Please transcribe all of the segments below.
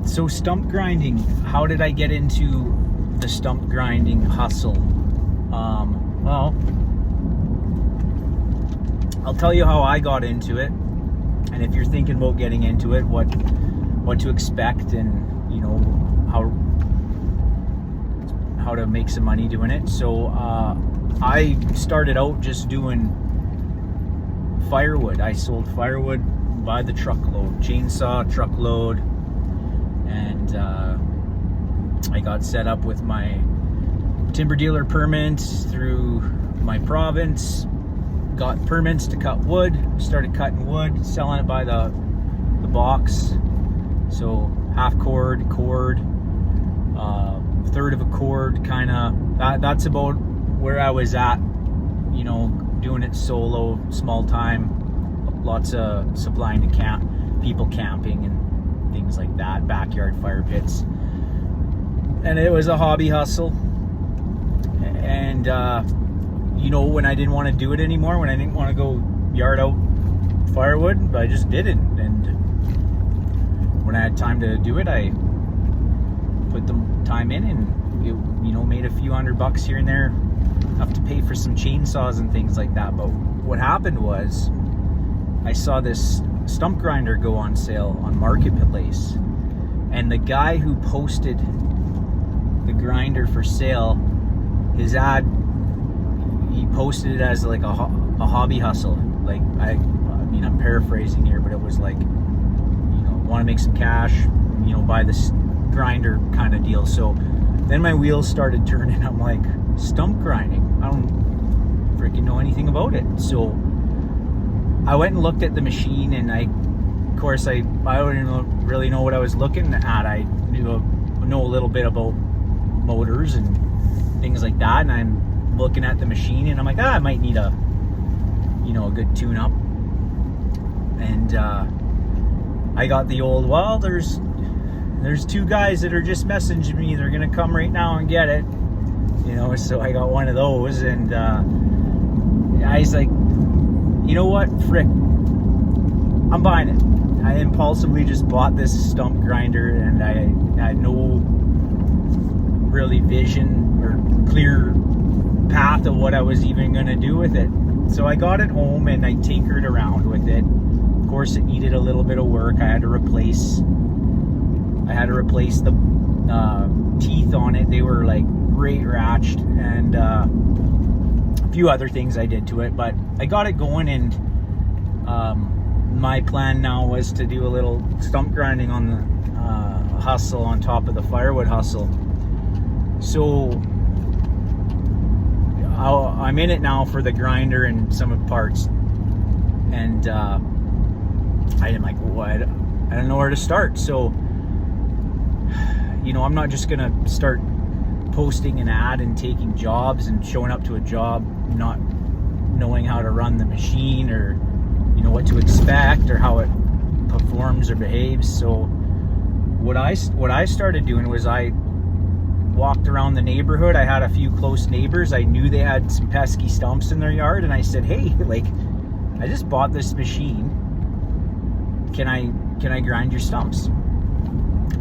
So stump grinding, how did I get into the stump grinding hustle? Well, I'll tell you how I got into it, and if you're thinking about getting into it, what to expect, and you know how to make some money doing it. So I started out just doing firewood. I sold firewood by the truckload, chainsaw truckload, and I got set up with my timber dealer permits through my province, got permits to cut wood, started cutting wood, selling it by the box. So half cord, third of a cord, kind of. That's about where I was at, you know, doing it solo, small time, lots of supplying to people camping and things like that, backyard fire pits. And it was a hobby hustle. And you know, when I didn't want to do it anymore, when I didn't want to go yard out firewood, I just did it. And when I had time to do it, I put the time in, and it, you know, made a few $100 here and there, enough to pay for some chainsaws and things like that. But what happened was, I saw this stump grinder go on sale on Marketplace, and the guy who posted the grinder for sale, his ad, he posted it as like a hobby hustle. Like, I mean, I'm paraphrasing here, but it was like, you know, want to make some cash, you know, buy this grinder kind of deal. So then my wheels started turning. I'm like, stump grinding, I don't freaking know anything about it. So I went and looked at the machine, and I don't really know what I was looking at. I know a little bit about motors and things like that, and I'm looking at the machine, and I'm like, I might need a good tune-up. And I got the old, well, there's two guys that are just messaging me, they're gonna come right now and get it, you know. So I got one of those, and I was like, you know what, frick, I'm buying it. I impulsively just bought this stump grinder, and I had no really vision or clear path of what I was even going to do with it. So I got it home, and I tinkered around with it. Of course, it needed a little bit of work. I had to replace the teeth on it. They were like great ratched, and a few other things I did to it, but I got it going. And my plan now was to do a little stump grinding on the hustle on top of the firewood hustle. So I'm in it now for the grinder and some of the parts, and I'm like, what? I don't know where to start. So, you know, I'm not just gonna start posting an ad and taking jobs and showing up to a job not knowing how to run the machine, or you know what to expect, or how it performs or behaves. So what I started doing was, I walked around the neighborhood. I had a few close neighbors. I knew they had some pesky stumps in their yard, and I said, hey, like, I just bought this machine. Can I grind your stumps?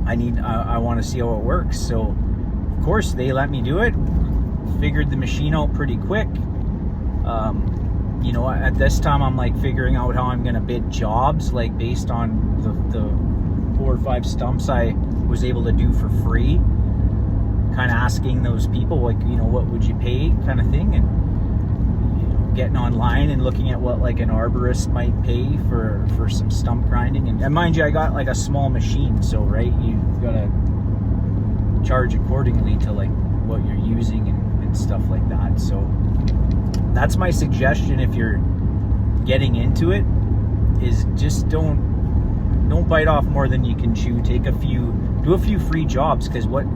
I want to see how it works. So of course they let me do it. Figured the machine out pretty quick. You know, at this time I'm like figuring out how I'm gonna bid jobs, like based on the 4 or 5 stumps I was able to do for free. Kind of asking those people, like, you know, what would you pay, kind of thing, and you know, getting online and looking at what like an arborist might pay for some stump grinding. And mind you, I got like a small machine, so right, you've got to charge accordingly to like what you're using and stuff like that. So that's my suggestion if you're getting into it, is just don't bite off more than you can chew. Do a few free jobs, because what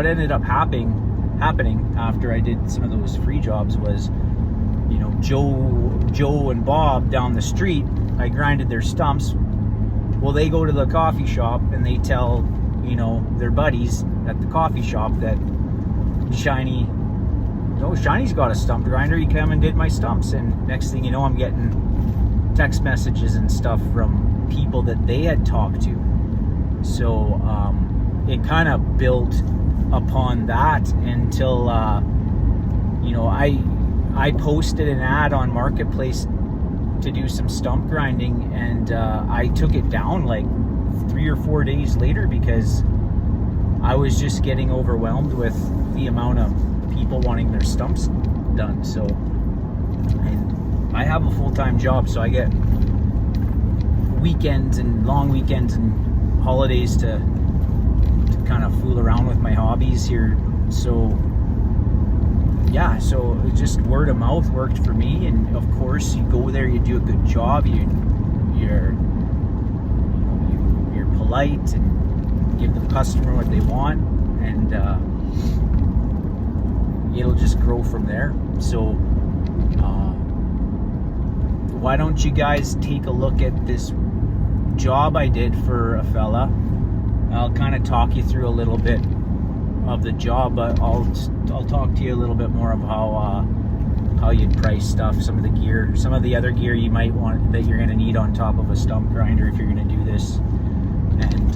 ended up happening after I did some of those free jobs was, you know, Joe and Bob down the street, I grinded their stumps. Well, they go to the coffee shop and they tell, you know, their buddies at the coffee shop that Shiny's got a stump grinder, he came and did my stumps. And next thing you know, I'm getting text messages and stuff from people that they had talked to. So it kind of built upon that until I posted an ad on Marketplace to do some stump grinding, and I took it down like 3 or 4 days later because I was just getting overwhelmed with the amount of people wanting their stumps done. So, and I have a full-time job, so I get weekends and long weekends and holidays to kind of fool around with my hobbies here. So yeah, so just word of mouth worked for me, and of course you go there, you do a good job, you're polite and give the customer what they want, and it'll just grow from there. So why don't you guys take a look at this job I did for a fella. I'll kind of talk you through a little bit of the job, but I'll talk to you a little bit more of how you'd price stuff, some of the gear, some of the other gear you might want that you're going to need on top of a stump grinder if you're going to do this. And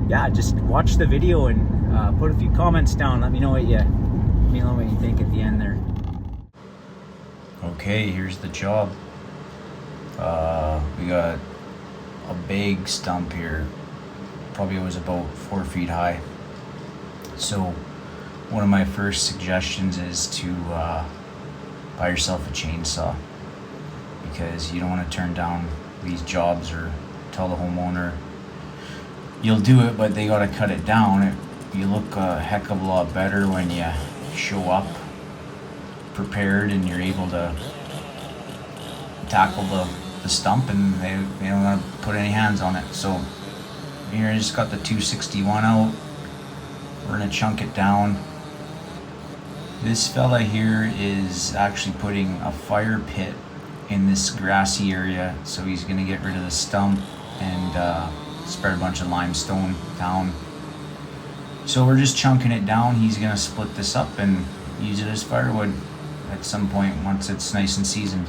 yeah, just watch the video and put a few comments down. Let me know what you think at the end there. Okay, here's the job. We got a big stump here. Probably was about 4 feet high. So one of my first suggestions is to buy yourself a chainsaw, because you don't want to turn down these jobs or tell the homeowner you'll do it, but they got to cut it down. You look a heck of a lot better when you show up prepared and you're able to tackle the stump, and they don't want to put any hands on it. So here I just got the 261 out. We're gonna chunk it down. This fella here is actually putting a fire pit in this grassy area, so he's gonna get rid of the stump and spread a bunch of limestone down. So we're just chunking it down. He's gonna split this up and use it as firewood at some point once it's nice and seasoned.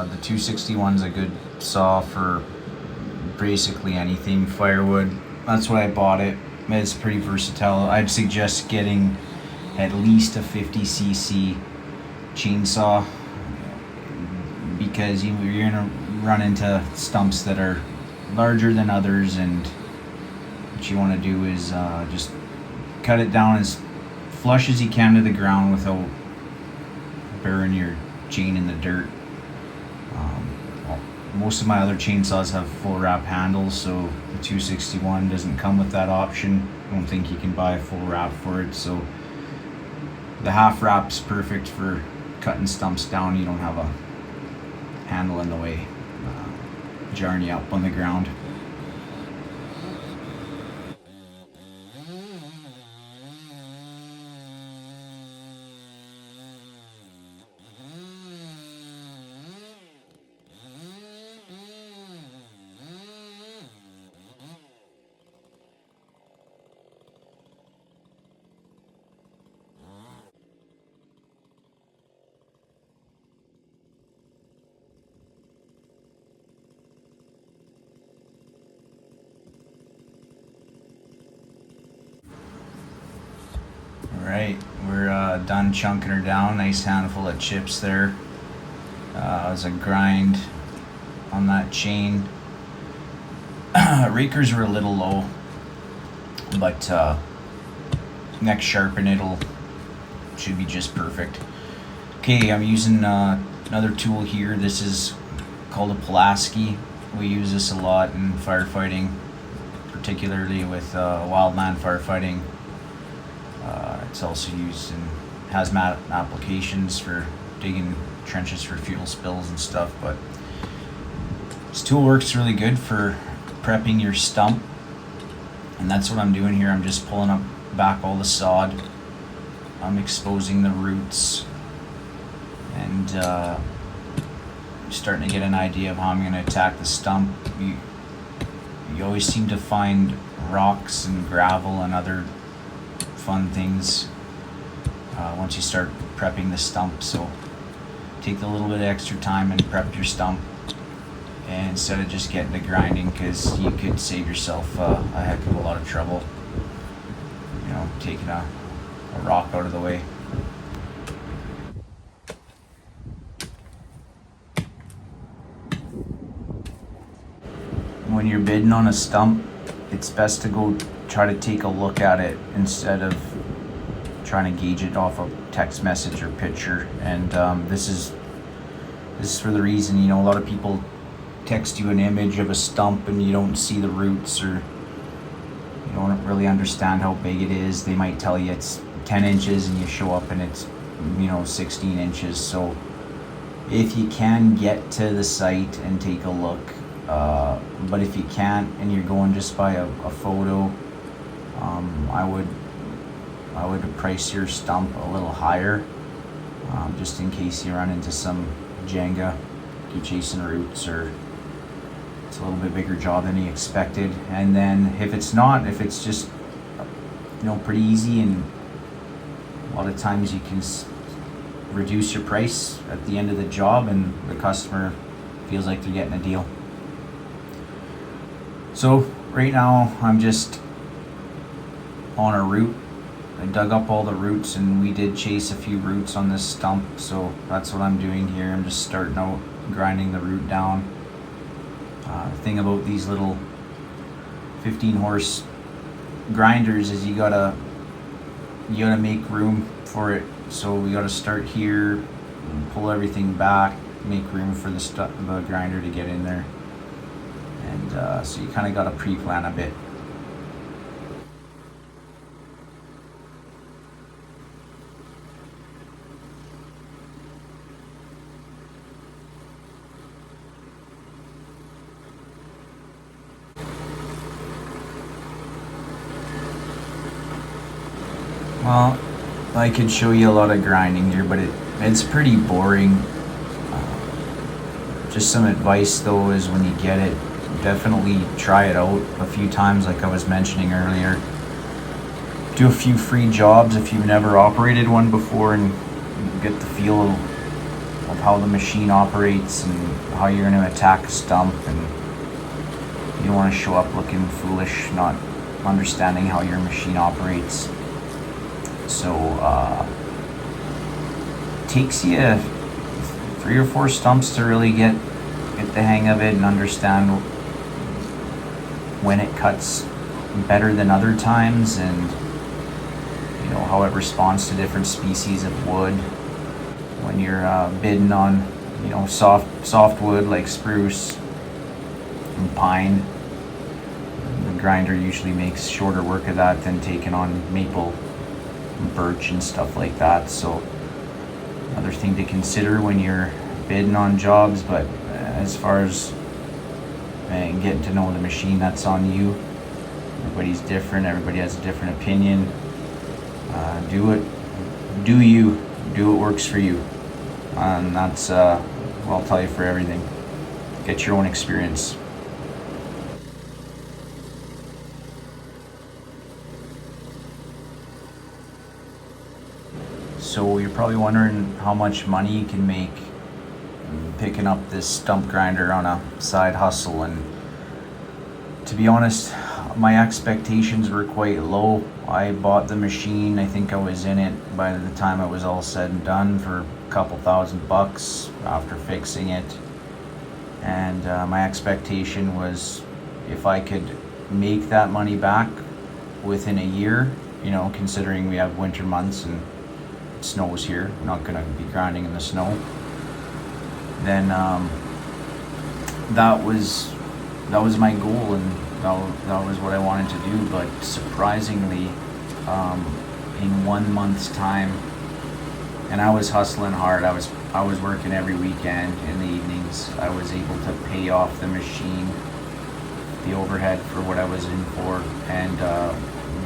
The 261 is a good saw for basically anything firewood. That's why I bought it. It's pretty versatile. I'd suggest getting at least a 50cc chainsaw, because you're gonna run into stumps that are larger than others, and what you want to do is just cut it down as flush as you can to the ground without burying your chain in the dirt. Most of my other chainsaws have full wrap handles, so the 261 doesn't come with that option. I don't think you can buy a full wrap for it, so the half wrap's perfect for cutting stumps down. You don't have a handle in the way, jarring you up on the ground. Alright, we're done chunking her down. Nice handful of chips there. As a grind on that chain. Rakers were a little low, but next sharpen should be just perfect. Okay, I'm using another tool here. This is called a Pulaski. We use this a lot in firefighting, particularly with wildland firefighting. It's also used in hazmat applications for digging trenches for fuel spills and stuff, but this tool works really good for prepping your stump, and that's what I'm doing here. I'm just pulling back all the sod. I'm exposing the roots, and starting to get an idea of how I'm going to attack the stump. You always seem to find rocks and gravel and other fun things once you start prepping the stump, so take a little bit of extra time and prep your stump. instead of just getting to grinding, because you could save yourself a heck of a lot of trouble, taking a rock out of the way. When you're bidding on a stump, it's best to go try to take a look at it instead of trying to gauge it off a text message or picture. And this is for the reason, a lot of people text you an image of a stump and you don't see the roots, or you don't really understand how big it is. They might tell you it's 10 inches and you show up and it's 16 inches. So if you can, get to the site and take a look, but if you can't and you're going just by a photo, I would price your stump a little higher, just in case you run into some Jenga, you're chasing roots, or it's a little bit bigger job than you expected. And then if it's just pretty easy, and a lot of times you can reduce your price at the end of the job and the customer feels like they're getting a deal. So right now I'm just on a root. I dug up all the roots, and we did chase a few roots on this stump, so that's what I'm doing here. I'm just starting out grinding the root down. The thing about these little 15 horse grinders is you gotta make room for it. So we gotta start here, pull everything back, make room for the grinder to get in there, and so you kind of gotta pre-plan a bit. Well, I could show you a lot of grinding here, but it's pretty boring. Just some advice though is, when you get it, definitely try it out a few times, like I was mentioning earlier. Do a few free jobs if you've never operated one before, and get the feel of how the machine operates and how you're going to attack a stump. And you don't want to show up looking foolish, not understanding how your machine operates. So takes you 3 or 4 stumps to really get the hang of it and understand when it cuts better than other times, and how it responds to different species of wood. When you're bidding on soft wood like spruce and pine, the grinder usually makes shorter work of that than taking on maple, birch and stuff like that. So another thing to consider when you're bidding on jobs. But as far as getting to know the machine, that's on you. Everybody's different, everybody has a different opinion. Do what works for you, and that's what I'll tell you for everything. Get your own experience. So you're probably wondering how much money you can make picking up this stump grinder on a side hustle. And to be honest, my expectations were quite low. I bought the machine, I think I was in it by the time it was all said and done for a couple $1,000 after fixing it. And my expectation was, if I could make that money back within a year, considering we have winter months and snow is here, we're not going to be grinding in the snow, then that was my goal, and that was what I wanted to do. But surprisingly, in 1 month's time, and I was hustling hard, I was working every weekend in the evenings, I was able to pay off the machine, the overhead for what I was in for, and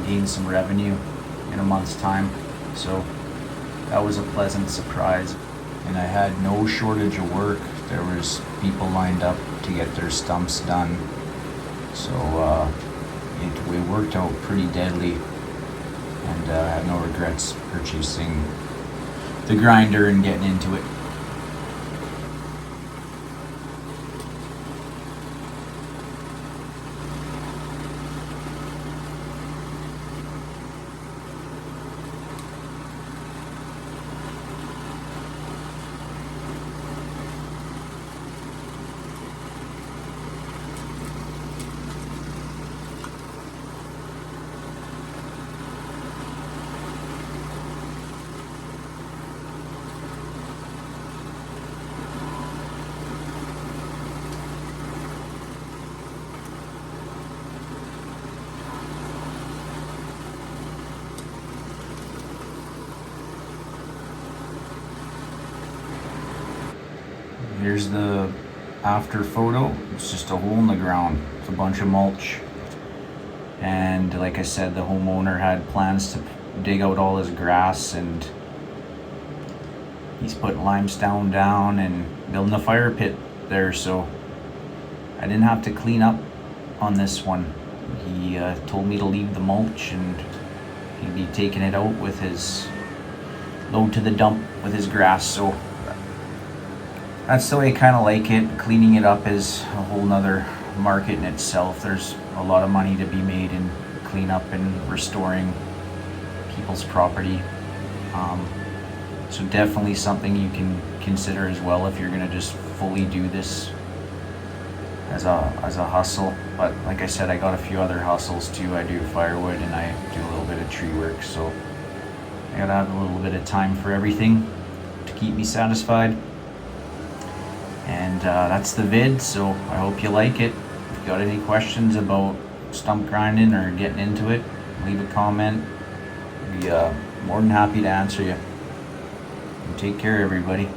gain some revenue in a month's time. So that was a pleasant surprise. And I had no shortage of work. There was people lined up to get their stumps done. So it worked out pretty deadly, and I have no regrets purchasing the grinder and getting into it. here's the after photo. It's just a hole in the ground. It's a bunch of mulch. And like I said, the homeowner had plans to dig out all his grass, and he's putting limestone down and building a fire pit there, so I didn't have to clean up on this one. He told me to leave the mulch, and he'd be taking it out with his load to the dump with his grass. So that's the way I kind of like it. Cleaning it up is a whole nother market in itself. There's a lot of money to be made in cleanup and restoring people's property. So definitely something you can consider as well if you're gonna just fully do this as a hustle. But like I said, I got a few other hustles too. I do firewood and I do a little bit of tree work, so I gotta have a little bit of time for everything to keep me satisfied. And that's the vid, so I hope you like it. If you got any questions about stump grinding or getting into it, leave a comment. I'd be more than happy to answer you. And take care, everybody.